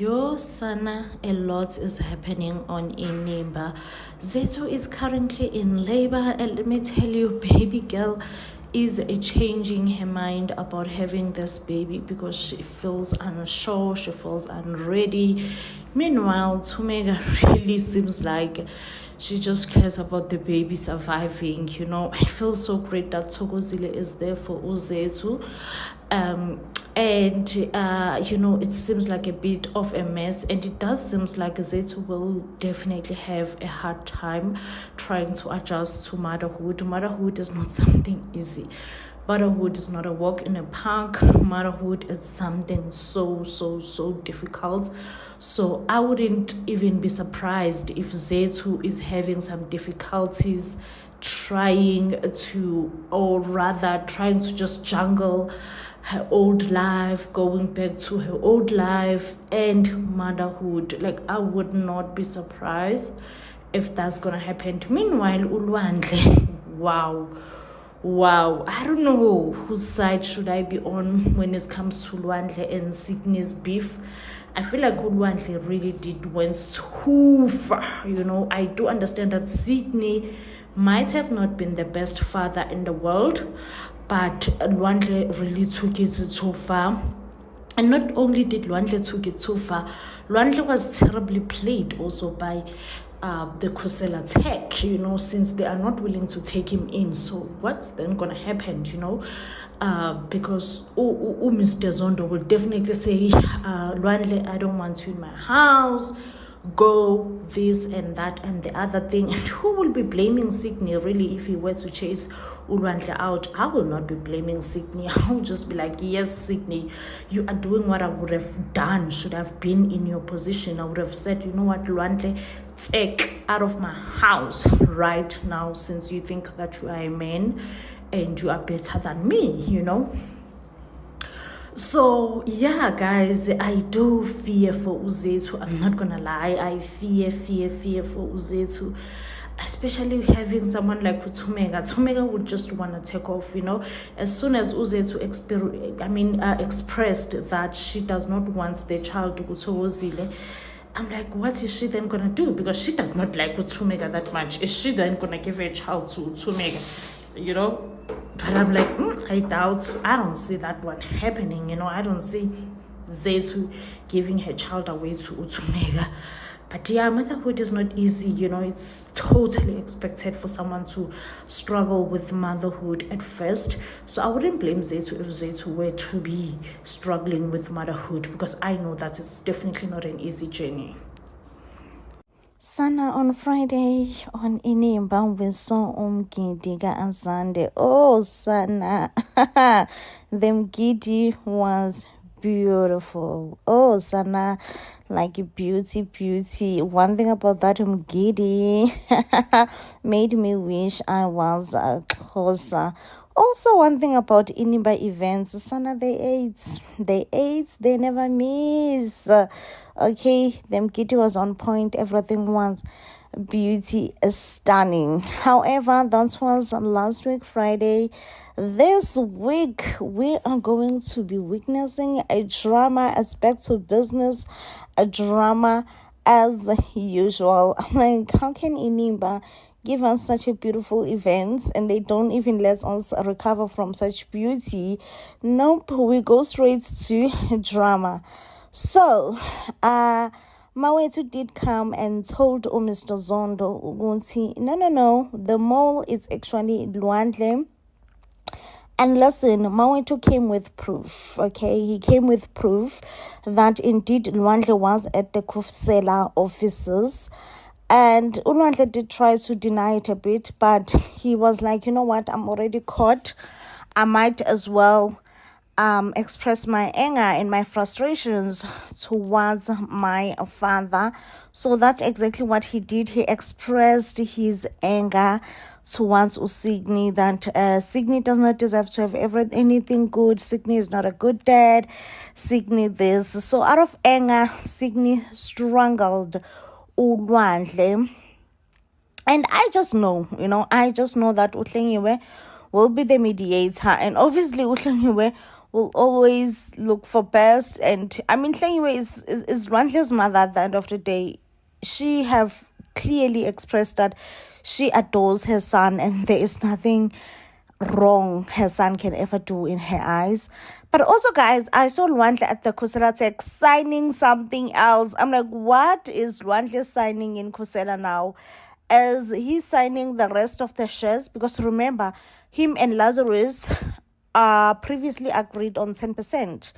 Yo, Sana, a lot is happening on Inimba. Zeto is currently in labor, and let me tell you, baby girl is changing her mind about having this baby because she feels unsure, she feels unready. Meanwhile, Tumega really seems like she just cares about the baby surviving. I feel so great that Tokozile is there for Uzetu. It seems like a bit of a mess, and it does seem like Zetu will definitely have a hard time trying to adjust to motherhood. Motherhood is not something easy. Motherhood is not a walk in a park. Motherhood is something so difficult. So I wouldn't even be surprised if Zetu is having some difficulties trying to just jungle her old life, going back to her old life and motherhood. Like, I would not be surprised if that's gonna happen. Meanwhile, Ulwandle, wow, I don't know whose side should I be on when it comes to Ulwandle and Sydney's beef. I feel like Ulwandle really went too far. I do understand that Sydney might have not been the best father in the world, but Lwandle really took it too far. And not only did Lwandle took it too far, Lwandle was terribly played also by the Khosela Tech, since they are not willing to take him in. So what's then going to happen, because Mr. Zondo will definitely say, Lwandle, I don't want you in my house, go this and that and the other thing. And who will be blaming Sydney really if he were to chase Ulwandle out? I will not be blaming Sydney. I will just be like, yes, Sydney, you are doing what I would have done, should have been in your position. I would have said, you know what, Ulwandle, take out of my house right now, since you think that you are a man and you are better than me, So, yeah, guys, I do fear for Uzetu. I'm not gonna lie. I fear for Uzetu. Especially having someone like Tumega. Tumega would just want to take off, As soon as Uzetu expressed that she does not want the child to go to Ozile, I'm like, what is she then gonna do? Because she does not like Tumega that much. Is she then gonna give her child to Tumega? But I'm like, I doubt. I don't see that one happening. I don't see Zetu giving her child away to Utumega. But yeah, motherhood is not easy. It's totally expected for someone to struggle with motherhood at first. So I wouldn't blame Zetu if Zetu were to be struggling with motherhood, because I know that it's definitely not an easy journey. Sana, on Friday on Inimba, we saw Mgidi Azande. Oh, Sana, the Mgidi was beautiful. Oh, Sana, like beauty. One thing about that Mgidi made me wish I was a Xhosa. Also, one thing about Inimba events, Sana, they ate, they never miss. Okay, the Mgidi was on point, everything was beauty is stunning. However, that was last week, Friday. This week, we are going to be witnessing a drama aspect to business, a drama as usual. I'm like, how can Inimba give us such a beautiful event and they don't even let us recover from such beauty? Nope, we go straight to drama. So, Mawetu did come and told Mr. Zondo, no, the mole is actually Lwandle. And listen, Mawetu came with proof, okay? He came with proof that indeed Lwandle was at the Khosela offices. And Ulwandle did try to deny it a bit, but he was like, you know what, I'm already caught. I might as well express my anger and my frustrations towards my father. So that's exactly what he did. He expressed his anger towards Usigny, that Signy does not deserve to have anything good. Signy is not a good dad. Signy this. So out of anger, Signy strangled Ulwandle. And I just know that Utlengiwe will be the mediator. And obviously Utlengiwe will always look for best. And I mean, Hlengiwe is Lwandle's mother at the end of the day. She have clearly expressed that she adores her son, and there is nothing wrong her son can ever do in her eyes. But also, guys, I saw Lwandle at the Khosela Tech signing something else. I'm like, what is Lwandle signing in Khosela now? As he's signing the rest of the shares, because remember, him and Lazarus previously agreed on 10%.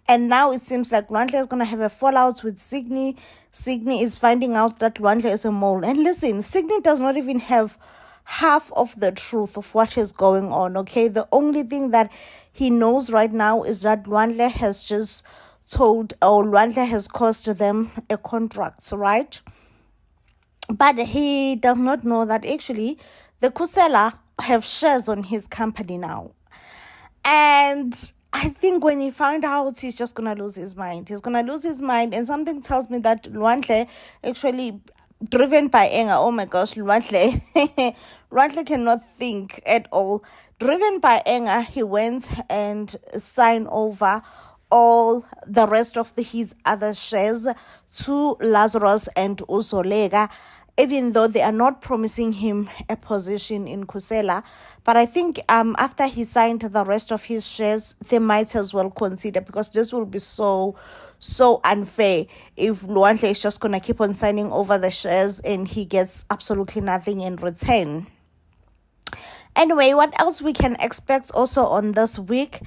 And now it seems like Lwandle is going to have a fallout with Signy. Signy is finding out that Lwandle is a mole. And listen, Signy does not even have half of the truth of what is going on, okay? The only thing that he knows right now is that Lwandle has just told, or Lwandle has caused them a contract, right? But he does not know that actually the Khosela have shares on his company now. And I think when he found out, he's just going to lose his mind. He's going to lose his mind. And something tells me that Lwandle, actually driven by anger, oh my gosh, Lwandle, Lwandle cannot think at all. Driven by anger, he went and signed over all the rest of his other shares to Lazarus and also Lega, even though they are not promising him a position in Khosela. But I think after he signed the rest of his shares, they might as well consider, because this will be so unfair if Lwandle is just going to keep on signing over the shares and he gets absolutely nothing in return. Anyway, what else we can expect also on this week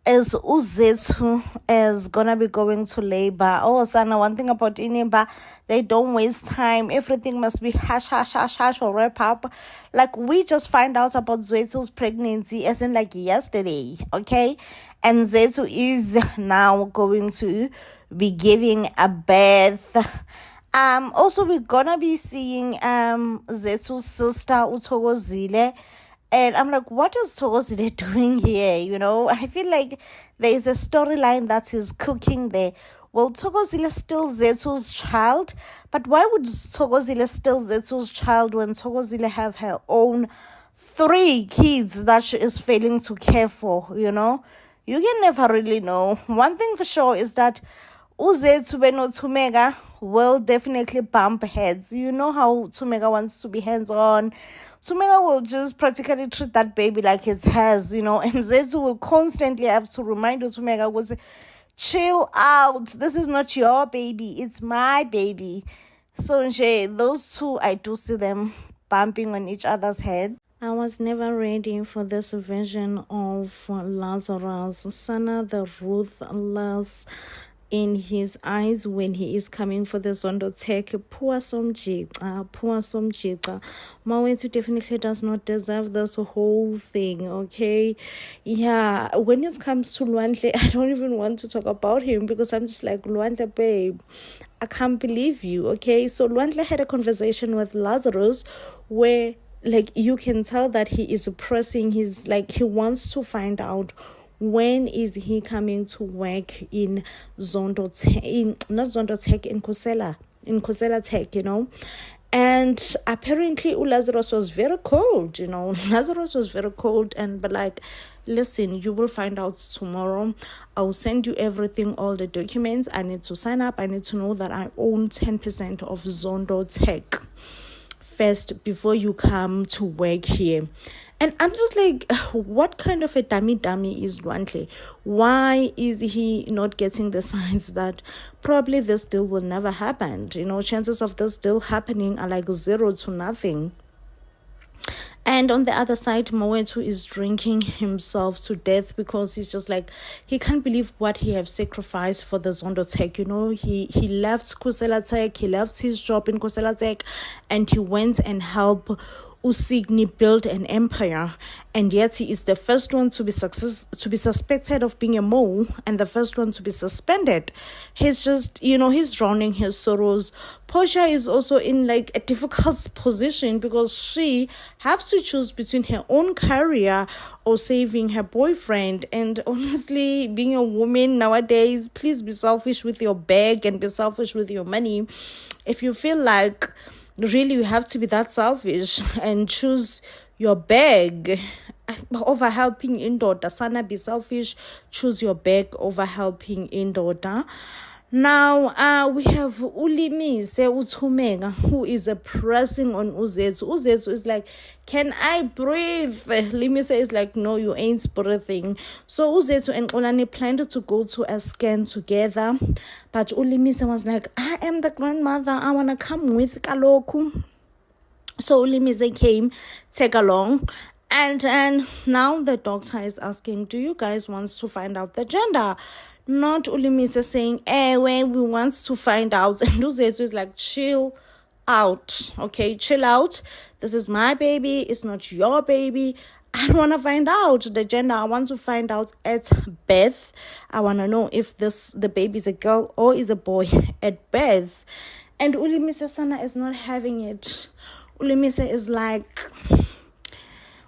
is Uzethu is gonna be going to labor. Oh, Sana, one thing about Inimba, they don't waste time. Everything must be hush, hush, hush, hush, or wrap up. Like, we just find out about Zethu's pregnancy as in like yesterday, okay? And Zethu is now going to be giving a birth. Also, we're gonna be seeing Zethu's sister, Uthokozile. And I'm like, what is Thokozile doing here? You know, I feel like there is a storyline that is cooking there. Well, Thokozile still Zethu's child, but why would Thokozile still Zethu's child when Thokozile have her own 3 kids that she is failing to care for, you know? You can never really know. One thing for sure is that Uzethu beno Thumeka will definitely bump heads. You know how Thumeka wants to be hands-on. Thumeka will just practically treat that baby like it's hers, you know, and Zethu will constantly have to remind Thumeka, was chill out. This is not your baby, it's my baby. So those two, I do see them bumping on each other's head. I was never ready for this version of Lazarus. Sana the ruthless in his eyes when he is coming for the Zondo Tech. Poor Somjika. Mawethu definitely does not deserve this whole thing, okay? Yeah, when it comes to Lwandle, I don't even want to talk about him, because I'm just like, Lwandle, babe, I can't believe you, okay? So Lwandle had a conversation with Lazarus where, like, you can tell that he is pressing his, like, he wants to find out when is he coming to work in Zondo Tech, not Zondo Tech, in Khosela Tech, you know. And apparently Lazarus was very cold, you know. Lazarus was very cold, and but like, listen, you will find out tomorrow. I'll send you everything, all the documents. I need to sign up. I need to know that I own 10% of Zondo Tech first before you come to work here. And I'm just like, what kind of a dummy is Lwandle? Why is he not getting the signs that probably this deal will never happen? You know, chances of this deal happening are like 0 to nothing. And on the other side, Mawethu is drinking himself to death, because he's just like, he can't believe what he have sacrificed for the Zondo Tech. You know, he left Khosela Tech, he left his job in Khosela Tech, and he went and helped Usigny build an empire, and yet he is the first one to be suspected of being a mole, and the first one to be suspended. He's just, you know, he's drowning his sorrows. Portia is also in like a difficult position, because she has to choose between her own career or saving her boyfriend. And honestly, being a woman nowadays, please be selfish with your bag and be selfish with your money. If you feel like really you have to be that selfish and choose your bag over helping indoda. Sana, be selfish, choose your back over helping indoda. Now, we have Ulimise Utumega, who is pressing on Uzetsu. Uzetsu is like, can I breathe? Limise is like, no, you ain't breathing. So Uzetsu and Olani planned to go to a scan together. But Ulimise was like, I am the grandmother. I want to come with Kaloku. So Ulimise came, take along. And now the doctor is asking, do you guys want to find out the gender? Not Ulimise saying, we want to find out. And Uzetsu is like, chill out, okay? Chill out. This is my baby. It's not your baby. I don't want to find out the gender. I want to find out at birth. I want to know if the baby is a girl or is a boy at birth. And Ulimise Sana is not having it. Ulimise is like,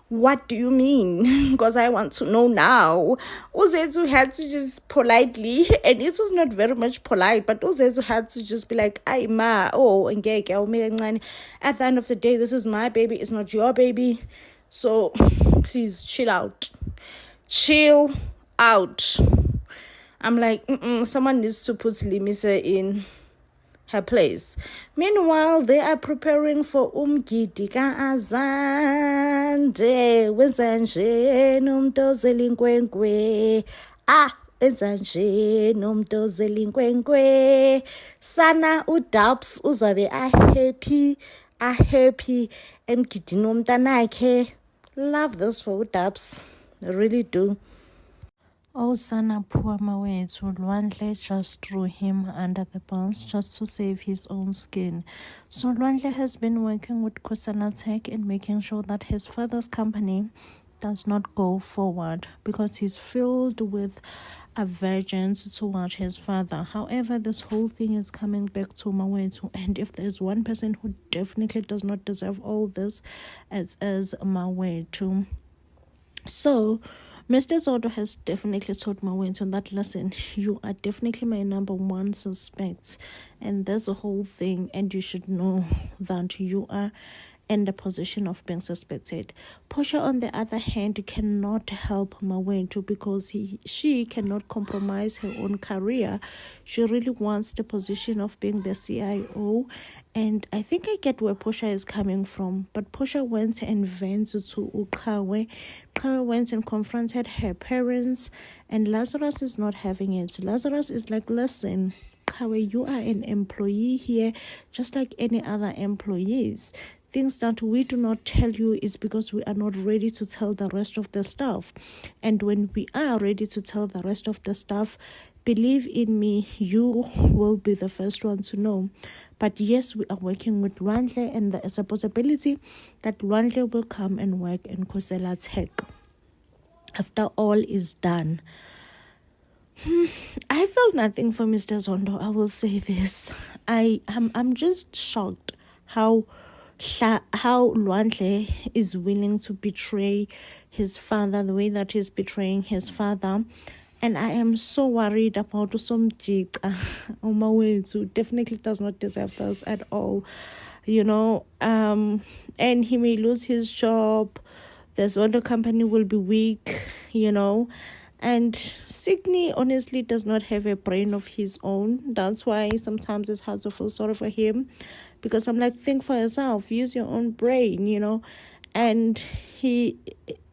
what do you mean? Because I want to know now. Uzetsu had to just politely, and it was not very much polite, but Uzetsu had to just be like, ay ma, oh, at the end of the day, this is my baby, it's not your baby. So please chill out. Chill out. I'm like, someone needs to put Limise in her place. Meanwhile, they are preparing for Umgidi ka Azande. Wenzanje nomdozeli nkwenkwe. Wenzanje nomdozeli nkwenkwe. Sana uDubs uzabe happy emgidini womntanakhe. Love this for uDubs. I really do. Oh, Sana, poor Mawethu. Lwandle just threw him under the bus just to save his own skin. So Lwandle has been working with Khosana Tech and making sure that his father's company does not go forward because he's filled with aversions toward his father. However, this whole thing is coming back to Mawethu, and if there's one person who definitely does not deserve all this, it is Mawethu. So Mr. Zondo has definitely told Mawethu that, listen, you are definitely my number one suspect, and there's a whole thing, and you should know that you are in the position of being suspected. Portia, on the other hand, cannot help Mawethu because she cannot compromise her own career. She really wants the position of being the CIO, and I think I get where Portia is coming from. But Portia went and went to Uqhawe. Uqhawe went and confronted her parents, and Lazarus is not having it. Lazarus is like, listen, Uqhawe, you are an employee here, just like any other employees. Things that we do not tell you is because we are not ready to tell the rest of the staff. And when we are ready to tell the rest of the staff, believe in me, you will be the first one to know. But yes, we are working with Lwandle, and there is a possibility that Lwandle will come and work in Khosana Tech after all is done. I felt nothing for Mr. Zondo, I will say this. I'm just shocked how Lwandle is willing to betray his father the way that he's betraying his father. And I am so worried about Usomjika Mawethu. Definitely does not deserve this at all, and he may lose his job. The Zondo company will be weak, and Sydney honestly does not have a brain of his own. That's why sometimes it's hard to feel sorry for him, because I'm like, think for yourself, use your own brain, and he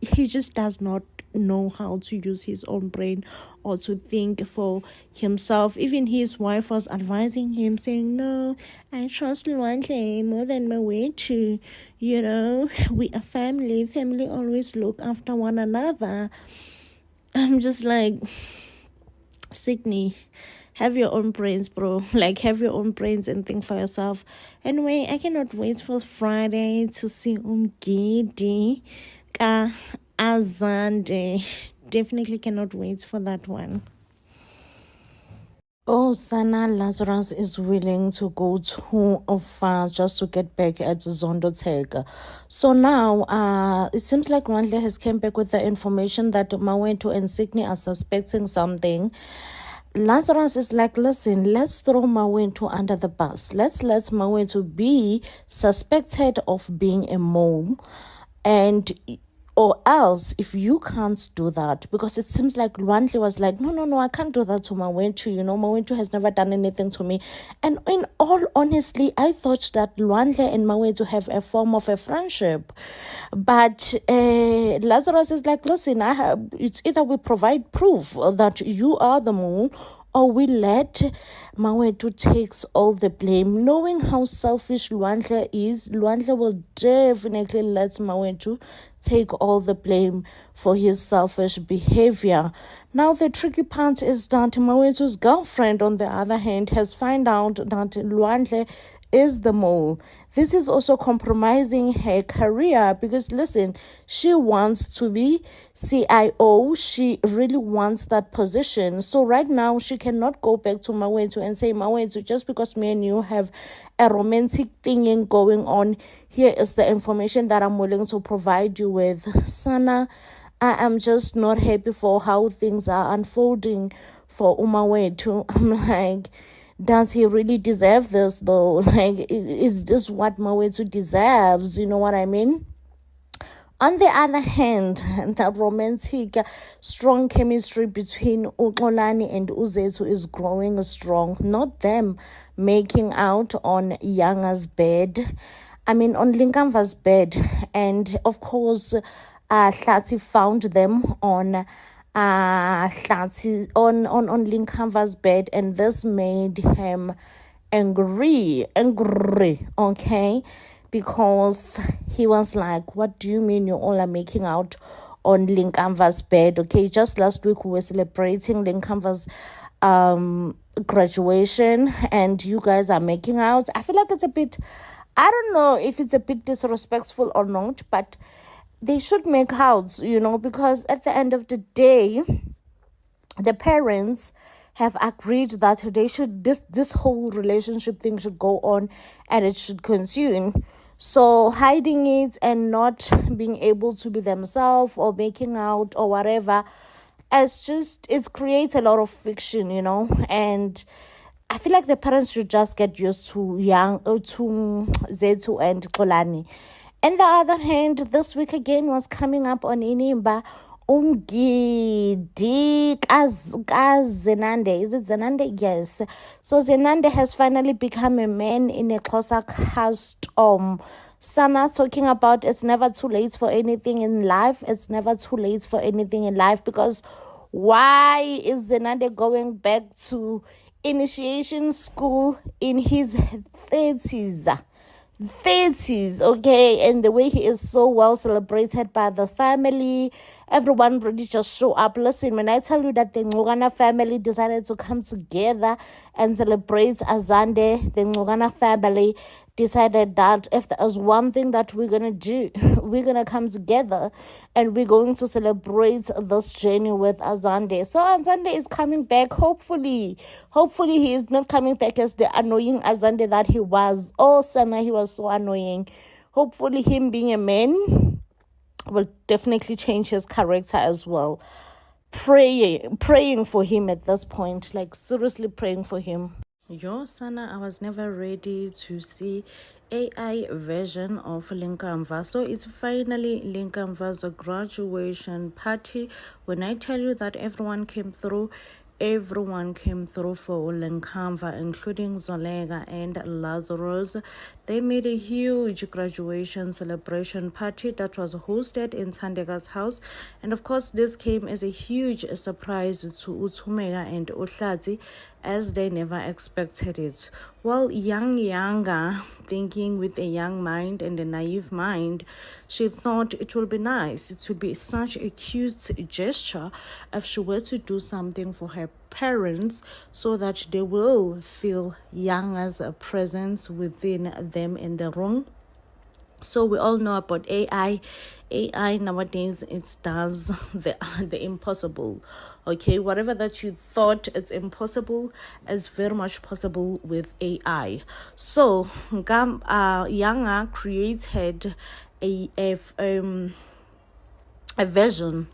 just does not know how to use his own brain or to think for himself. Even his wife was advising him, saying, no, I trust Lwandle more than Mawethu. We are family always look after one another. I'm just like, Sydney, have your own brains, bro. Like, have your own brains and think for yourself. Anyway, I cannot wait for Friday to see Umgidi ka Azande. Definitely cannot wait for that one. Oh, Sana, Lazarus is willing to go too far just to get back at Zondo Tech. So now, it seems like Lwandle has come back with the information that Mawethu and Sydney are suspecting something. Lazarus is like, listen, let's throw Mawethu under the bus. Let's let Mawethu be suspected of being a mole. And Or else, if you can't do that, because it seems like Lwandle was like, no, I can't do that to Mawethu. Mawethu has never done anything to me. And in all honesty, I thought that Lwandle and Mawethu have a form of a friendship. But Lazarus is like, listen, it's either we provide proof that you are the mole, or we let Mawethu takes all the blame. Knowing how selfish Lwandle is, Lwandle will definitely let Mawethu take all the blame for his selfish behavior. Now the tricky part is that Mawethu's girlfriend, on the other hand, has found out that Lwandle is the mole. This is also compromising her career because, listen, she wants to be CIO. She really wants that position. So right now, she cannot go back to Mawethu and say, Mawethu, just because me and you have a romantic thing going on, here is the information that I'm willing to provide you with. Sana, I am just not happy for how things are unfolding for Mawethu. I'm like, does he really deserve this though? Like, is this what Mawethu deserves? You know what I mean? On the other hand, the romantic, strong chemistry between Uxolani and Uzethu is growing strong. Not them making out on Yanga's bed. I mean, on Linkamva's bed. And of course, Hlati found them on Hlati on Linkamva's bed, and this made him angry, okay? Because he was like, what do you mean you all are making out on Linkamva's bed? Okay, just last week we were celebrating Linkamva's graduation and you guys are making out. I feel like it's a bit, I don't know if it's a bit disrespectful or not, but they should make out, because at the end of the day, the parents have agreed that they should, this whole relationship thing should go on and it should continue. So hiding it and not being able to be themselves or making out or whatever, it creates a lot of fiction, and I feel like the parents should just get used to Zethu and Xolani. On the other hand, this week again was coming up on Inimba. Umgidi Zenande. Is it Zenande? Yes. So Zenande has finally become a man in a closer cast. Sana talking about it's never too late for anything in life. It's never too late for anything in life, because why is Zenande going back to initiation school in his 30s? Okay, and the way he is so well celebrated by the family, everyone really just show up. Listen, when I tell you that the Ngogana family decided to come together and celebrate Azande, the Ngogana family decided that if there's one thing that we're gonna do, we're gonna come together and we're going to celebrate this journey with Azande. So Azande is coming back. Hopefully he is not coming back as the annoying Azande that he was. Oh, Sana, he was so annoying. Hopefully him being a man will definitely change his character as well. Praying for him at this point, like seriously praying for him. Yo, Sana, I was never ready to see AI version of Linkamva. So it's finally Linkamva's graduation party. When I tell you that everyone came through for Linkamva, including Zolega and Lazarus. They made a huge graduation celebration party that was hosted in Thandeka's house. And of course, this came as a huge surprise to Utumega and Uhlati, as they never expected it. Well, Yanga, thinking with a young mind and a naive mind, she thought it would be nice. It would be such a cute gesture if she were to do something for her parents so that they will feel Yanga's presence within them in the room. So we all know about AI. AI nowadays, it does the impossible. Okay, whatever that you thought it's impossible is very much possible with AI. So Yanga created a version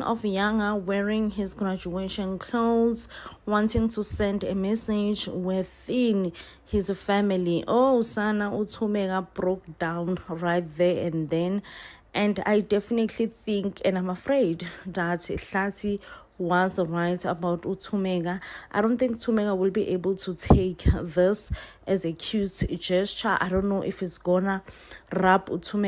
of Yanga wearing his graduation clothes, wanting to send a message within his family. Oh, Sana Utumega broke down right there and then, And I definitely think, and I'm afraid that Hlati was right about Utumega. I don't think Tumega will be able to take this as a cute gesture. I don't know if it's gonna rub Utumega